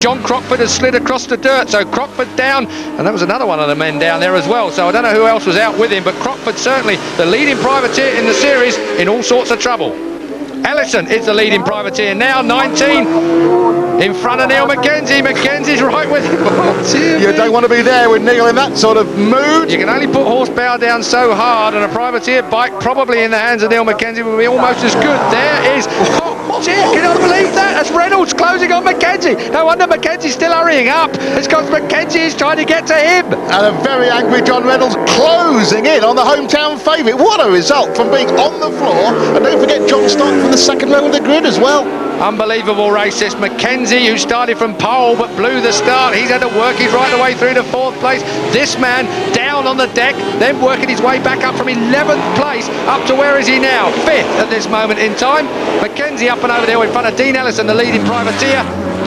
John Crockford has slid across the dirt, so Crockford down, and that was another one of the men down there as well, so I don't know who else was out with him, but Crockford certainly the leading privateer in the series, in all sorts of trouble. Ellison is the leading privateer now, 19 in front of Neil Mackenzie. Mackenzie's right with him. Oh, you don't want to be there with Neil in that sort of mood. You can only put horsepower down so hard, and a privateer bike probably in the hands of Neil Mackenzie will be almost as good. There is... Oh, dear, cannot believe that. That's Reynolds closing on Mackenzie. No wonder Mackenzie's still hurrying up. It's because Mackenzie is trying to get to him. And a very angry John Reynolds closing in on the hometown favourite. What a result from being on the floor. And don't forget John starting from the second row of the grid as well. Unbelievable race this. Mackenzie, who started from pole but blew the start, he's had to work his right the way through to 4th place. This man down on the deck, then working his way back up from 11th place up to where is he now? 5th at this moment in time. Mackenzie up and over there in front of Dean Ellison, the leading privateer.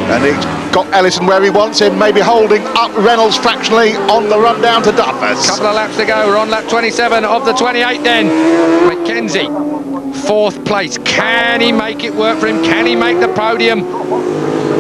And he's got Ellison where he wants him, maybe holding up Reynolds fractionally on the run down to Duffus. Couple of laps to go. We're on lap 27 of the 28 then. Mackenzie, 4th place. Can he make it work for him? Can he make the podium?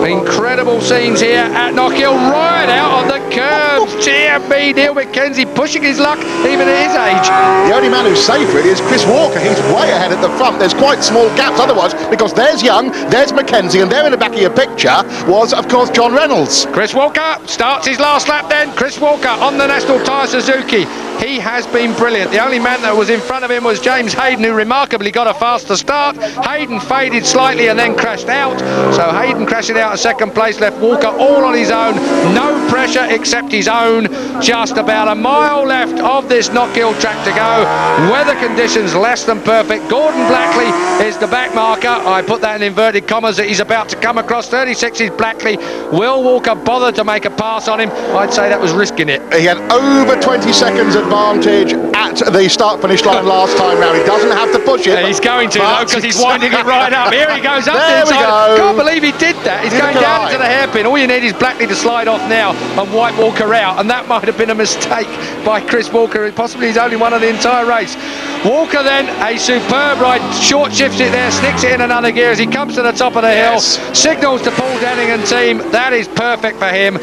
Incredible scenes here at Knockhill, right out on the curbs. Dear me, Neil Mackenzie pushing his luck even at his age. The only man who's safe really is Chris Walker. He's way ahead at the front. There's quite small gaps otherwise, because there's Young, there's Mackenzie, and there in the back of your picture was, of course, John Reynolds. Chris Walker starts his last lap then. Chris Walker on the National Tyre Suzuki. He has been brilliant. The only man that was in front of him was James Hayden, who remarkably got a faster start. Hayden faded slightly and then crashed out. So Hayden crashing out at 2nd place left Walker all on his own. No pressure except his own. Just about a mile left of this Knockhill track to go. Weather conditions less than perfect. Gordon Blackley is the back marker. I put that in inverted commas that he's about to come across. 36 is Blackley. Will Walker bother to make a pass on him? I'd say that was risking it. He had over 20 seconds advantage at the start-finish line last time round. He doesn't have to push it. He's going to, though, because he's winding it right up. Here he goes up there the inside. We go. Can't believe he did that. He's going down to the hairpin. All you need is Blackley to slide off now and wipe Walker out, and that might have been a mistake by Chris Walker. Possibly he's only won of the entire race. Walker then, a superb ride, short shifts it there, sticks it in another gear as he comes to the top of the hill, signals to Paul Denning and team. That is perfect for him.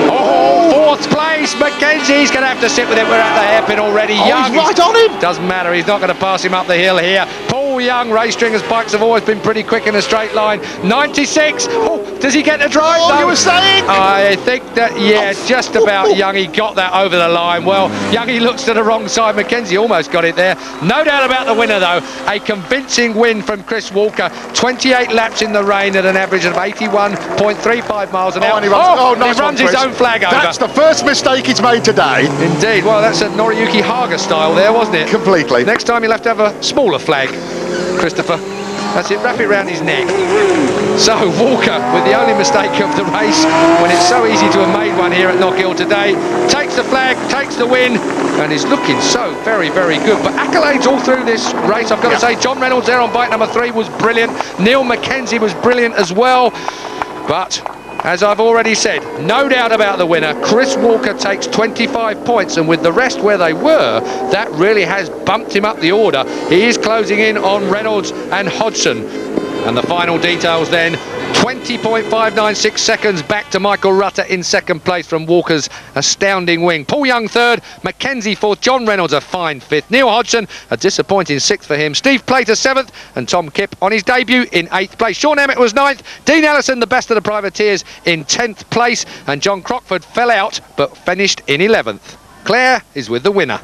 Oh, 4th place, Mackenzie's going to have to sit with it. We're at the hairpin already. Young, he's right on him. Doesn't matter, he's not going to pass him up the hill here. Paul Young, Race Stringers bikes have always been pretty quick in a straight line. 96, oh, does he get the drive? Oh, you were saying? I think that, yeah, just about Young, he got that over the line. Well, Young, he looks to the wrong side. Mackenzie almost got it there. No doubt about the winner, though. A convincing win from Chris Walker. 28 laps in the rain at an average of 81.35 miles an hour. And he runs, his own flag over. That's the first mistake he's made today. Indeed. Well, that's a Noriyuki Haga style there, wasn't it? Completely. Next time he'll have to have a smaller flag, Christopher. That's it, wrap it round his neck. So Walker, with the only mistake of the race, when it's so easy to have made one here at Knockhill today, takes the flag, takes the win, and is looking so very, very good. But accolades all through this race, I've got to say. John Reynolds there on bike number 3 was brilliant. Neil Mackenzie was brilliant as well. But as I've already said, no doubt about the winner. Chris Walker takes 25 points, and with the rest where they were, that really has bumped him up the order. He is closing in on Reynolds and Hodgson. And the final details then, 20.596 seconds back to Michael Rutter in 2nd place from Walker's astounding win. Paul Young 3rd, Mackenzie 4th, John Reynolds a fine 5th, Neil Hodgson a disappointing 6th for him, Steve Plater 7th, and Tom Kipp on his debut in 8th place. Sean Emmett was 9th, Dean Ellison, the best of the privateers, in 10th place, and John Crockford fell out but finished in 11th. Claire is with the winner.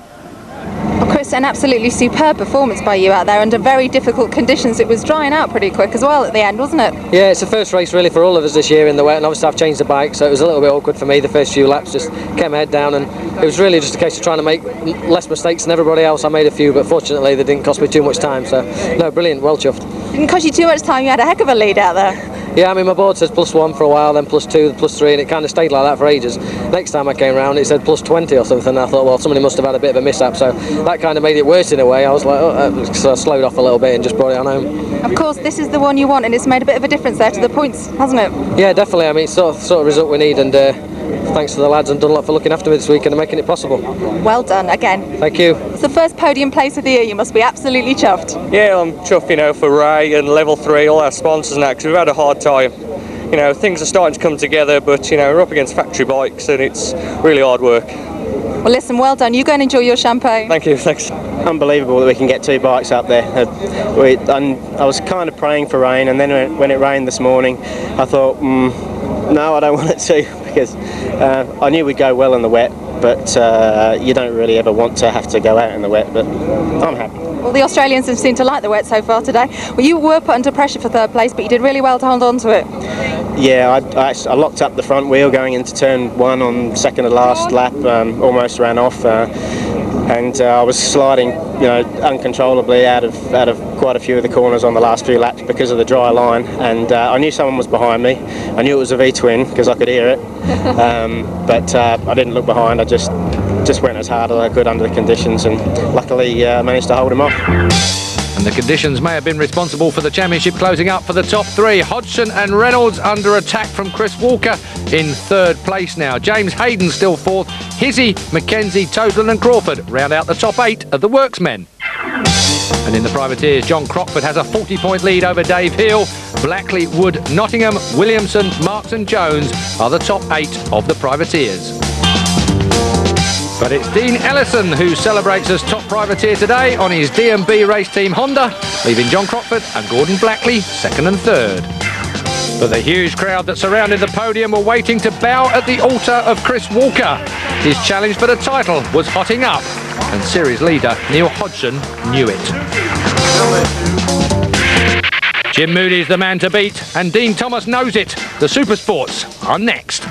Well, Chris, an absolutely superb performance by you out there under very difficult conditions. It was drying out pretty quick as well at the end, wasn't it? Yeah, it's the first race really for all of us this year in the wet, and obviously I've changed the bike, so it was a little bit awkward for me the first few laps. Just kept my head down, and it was really just a case of trying to make less mistakes than everybody else. I made a few, but fortunately they didn't cost me too much time, so no, brilliant, well chuffed. Didn't cost you too much time, you had a heck of a lead out there. Yeah, I mean my board says +1 for a while, then +2, +3, and it kind of stayed like that for ages. Next time I came round it said +20 or something, and I thought, well, somebody must have had a bit of a mishap, so that kind of made it worse in a way. I was like, oh, so I slowed off a little bit and just brought it on home. Of course, this is the one you want, and it's made a bit of a difference there to the points, hasn't it? Yeah, definitely. I mean, it's sort of result we need, and thanks to the lads and Dunlop for looking after me this week and making it possible. Well done again. Thank you. It's the first podium place of the year. You must be absolutely chuffed. Yeah, I'm chuffed, you know, for Ray and Level 3, all our sponsors and that, because we've had a hard time. you know, things are starting to come together, but you know, we're up against factory bikes and it's really hard work. Well, listen, well done. You go and enjoy your champagne. Thank you, thanks. Unbelievable that we can get 2 bikes up there. I was kind of praying for rain, and then when it rained this morning, I thought, no, I don't want it to, because I knew we'd go well in the wet, but you don't really ever want to have to go out in the wet, but I'm happy. Well, the Australians have seemed to like the wet so far today. Well, you were put under pressure for 3rd place, but you did really well to hold on to it. Yeah, I locked up the front wheel going into turn 1 on second to last lap, almost ran off, and I was sliding, you know, uncontrollably out of quite a few of the corners on the last few laps because of the dry line, and I knew someone was behind me. I knew it was a V-twin because I could hear it, but I didn't look behind. I just went as hard as I could under the conditions, and luckily managed to hold him off. And the conditions may have been responsible for the championship closing up for the top 3. Hodgson and Reynolds under attack from Chris Walker in 3rd place now. James Hayden still 4th. Hizzy, McKenzie, Toadland and Crawford round out the top 8 of the worksmen. And in the privateers, John Crockford has a 40-point lead over Dave Hill. Blackley, Wood, Nottingham, Williamson, Marks and Jones are the top 8 of the privateers. But it's Dean Ellison who celebrates as top privateer today on his D&B race team Honda, leaving John Crockford and Gordon Blackley 2nd and 3rd. But the huge crowd that surrounded the podium were waiting to bow at the altar of Chris Walker. His challenge for the title was hotting up, and series leader Neil Hodgson knew it. Jim Moody's the man to beat, and Dean Thomas knows it. The Supersports are next.